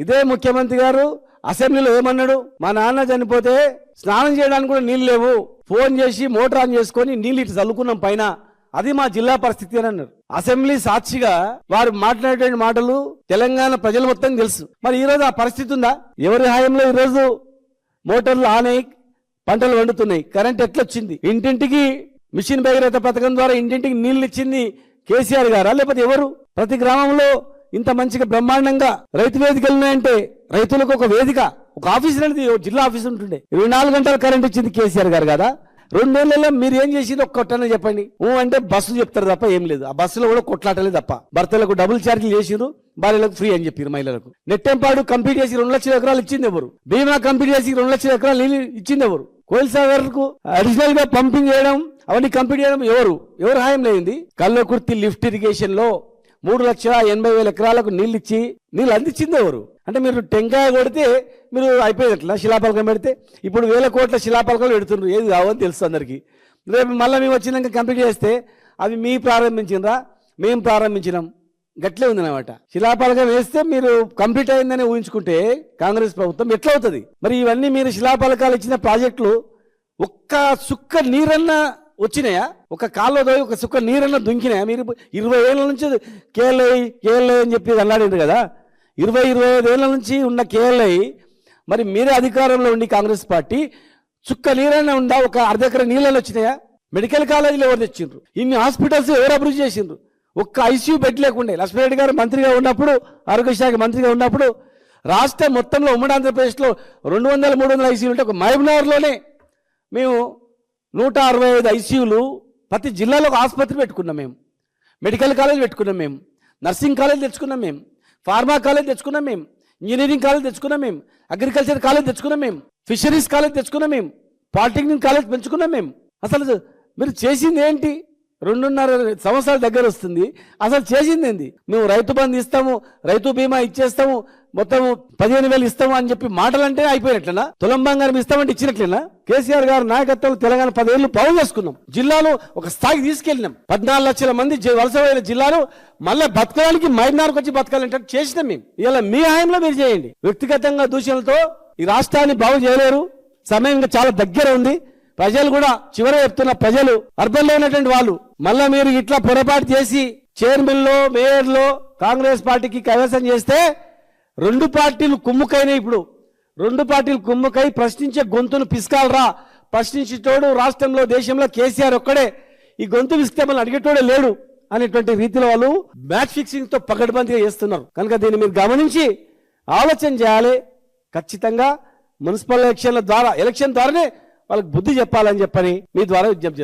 ఇదే ముఖ్యమంత్రి గారు అసెంబ్లీలో ఏమన్నాడు? మా నాన్న చనిపోతే స్నానం చేయడానికి కూడా నీళ్ళు లేవు, ఫోన్ చేసి మోటార్ ఆన్ చేసుకొని నీళ్ళు ఇటు చల్లుకున్నాం పైన, అది మా జిల్లా పరిస్థితి అని అన్నారు. అసెంబ్లీ సాక్షిగా వారు మాట్లాడేటువంటి మాటలు తెలంగాణ ప్రజలు మొత్తం తెలుసు. మరి ఈరోజు ఆ పరిస్థితి ఉందా? ఎవరి హాయంలో ఈరోజు మోటార్లు ఆన్ అయ్యి పంటలు వండుతున్నాయి? కరెంట్ ఎట్లొచ్చింది? ఇంటింటికి మిషన్ భగీరథ పథకం ద్వారా ఇంటింటికి నీళ్లు ఇచ్చింది కేసీఆర్ గారా లేకపోతే ఎవరు? ప్రతి గ్రామంలో ఇంత మంచిగా బ్రహ్మాండంగా రైతు వేదికలు ఉన్నాయంటే రైతులకు ఒక వేదిక, ఒక ఆఫీస్ అనేది జిల్లా ఆఫీస్ ఉంటుండే. 24 గంటలు కరెంట్ ఇచ్చింది కేసీఆర్ గారు కదా. 2 నెలల్లో మీరు ఏం చేసింది ఒక్కటనే చెప్పండి. అంటే బస్సులు చెప్తారు తప్ప ఏం లేదు. ఆ బస్సులో కూడా కొట్లాటలేదు తప్ప. భర్తలకు డబుల్ ఛార్జీలు చేసిరు, భార్యలకు ఫ్రీ అని చెప్పారు మహిళలకు. నెట్టెంపాడు కంప్లీట్ చేసి 2 లక్షల ఎకరాలు ఇచ్చింది ఎవరు? భీమా కంప్లీట్ చేసి 2 లక్షల ఎకరాలు నీళ్ళు ఇచ్చింది ఎవరు? కోయిల్ సాగర్ కు అడిషనల్ గా పంపింగ్ చేయడం, అవన్నీ కంప్లీట్ చేయడం ఎవరు హాయం లేనింది? కల్లకుర్తి లిఫ్ట్ ఇరిగేషన్ లో 3,80,000 ఎకరాలకు నీళ్ళు ఇచ్చి నీళ్ళు అందించింది ఎవరు? అంటే మీరు టెంకాయ కొడితే మీరు అయిపోయేట్లా శిలాపలకం పెడితే ఇప్పుడు 1000 కోట్ల శిలాపలకాలు పెడుతున్నారు. ఏది కావని తెలుసు అందరికీ. రేపు మళ్ళీ మేము వచ్చినాక కంప్లీట్ చేస్తే అవి మీ ప్రారంభించినరా మేము ప్రారంభించినాం గట్లే ఉందన్నమాట. శిలాపలకం వేస్తే మీరు కంప్లీట్ అయిందని ఊహించుకుంటే కాంగ్రెస్ ప్రభుత్వం ఎట్లా అవుతుంది? మరి ఇవన్నీ మీరు శిలాపలకాలు ఇచ్చిన ప్రాజెక్టులు ఒక్క సుక్క నీరన్నా వచ్చినాయా? ఒక కాల్లో దోయి ఒక సుక్క నీరన్నా దుంకినాయా? మీరు 20 ఏళ్ళ నుంచి కేఎల్ఐ అని చెప్పి అల్లాడింది కదా. 25 ఏళ్ళ నుంచి ఉన్న కేఎల్ఐ మరి మీరే అధికారంలో ఉండి కాంగ్రెస్ పార్టీ చుక్క నీరైనా ఉందా? ఒక అర్ధ ఎకర నీళ్ళని వచ్చినాయా? మెడికల్ కాలేజీలు ఎవరు తెచ్చిండ్రు? ఇన్ని హాస్పిటల్స్ ఎవరు అభివృద్ధి చేసిండ్రు? ఒక్క ఐసీయూ బెడ్ లేకుండే. లక్ష్మీరెడ్డి గారు మంత్రిగా ఉన్నప్పుడు, ఆరోగ్య శాఖ మంత్రిగా ఉన్నప్పుడు రాష్ట్రం మొత్తంలో ఉమ్మడి ఆంధ్రప్రదేశ్లో 200-300 ఐసీయూలు ఉంటే ఒక మహబూబ్నగర్లోనే మేము 165 ఐసీయూలు ప్రతి జిల్లాలో ఒక ఆసుపత్రి పెట్టుకున్నాం మేము, మెడికల్ కాలేజ్ పెట్టుకున్నాం మేము, నర్సింగ్ కాలేజ్ తెచ్చుకున్నాం మేము, ఫార్మా కాలేజ్ తెచ్చుకున్నాం మేము, ఇంజనీరింగ్ కాలేజ్ తెచ్చుకున్నాం మేము, అగ్రికల్చర్ కాలేజ్ తెచ్చుకున్నాం మేము, ఫిషరీస్ కాలేజ్ తెచ్చుకున్నాం మేము, పాలిటెక్నిక్ కాలేజ్ పెంచుకున్నాం మేము. అసలు మీరు చేసింది ఏంటి? 2.5 సంవత్సరాల దగ్గర వస్తుంది. అసలు చేసింది ఏంది? మేము రైతు బంధు ఇస్తాము, రైతు బీమా ఇచ్చేస్తాము, మొత్తం 15,000 ఇస్తాము అని చెప్పి మాటలంటే అయిపోయినట్లేనా? తులం బంగారం ఇస్తామంటే ఇచ్చినట్లేనా? కేసీఆర్ గారు నాయకత్వంలో తెలంగాణ 10 ఏళ్ళు బాగు చేసుకున్నాం, జిల్లాను ఒక స్థాయికి తీసుకెళ్ళినాం. 14 లక్షల మంది వలసపోయిన జిల్లాను మళ్ళీ బతకడానికి మైనార్కి వచ్చి బతకాలంటే చేసినాం మేము. ఇలా మీ హాయంలో మీరు చేయండి. వ్యక్తిగతంగా దూషణలతో ఈ రాష్ట్రాన్ని బాగు చేయలేరు. సమయం ఇంకా చాలా దగ్గర ఉంది. ప్రజలు కూడా చివర చెప్తున్న ప్రజలు అర్బన్లో ఉన్నటువంటి వాళ్ళు మళ్ళా మీరు ఇట్లా పొరపాటు చేసి చైర్మన్లో మేయర్లో కాంగ్రెస్ పార్టీకి కైవసం చేస్తే 2 పార్టీలు కుమ్ముకైనాయి. ఇప్పుడు 2 పార్టీలు కుమ్ముకై ప్రశ్నించే గొంతును పిసుకాలరా. ప్రశ్నించేటోడు రాష్ట్రంలో దేశంలో కేసీఆర్ ఒక్కడే. ఈ గొంతు పిసితే మళ్ళీ అడిగేటోడే లేడు అనేటువంటి రీతిలో వాళ్ళు మ్యాచ్ ఫిక్సింగ్ తో పకడ్బందీగా చేస్తున్నారు. కనుక దీన్ని మీరు గమనించి ఆలోచన చేయాలి. ఖచ్చితంగా మున్సిపల్ ఎలక్షన్ ద్వారానే వాళ్ళకి బుద్ధి చెప్పాలని చెప్పని మీ ద్వారా విజ్ఞప్తి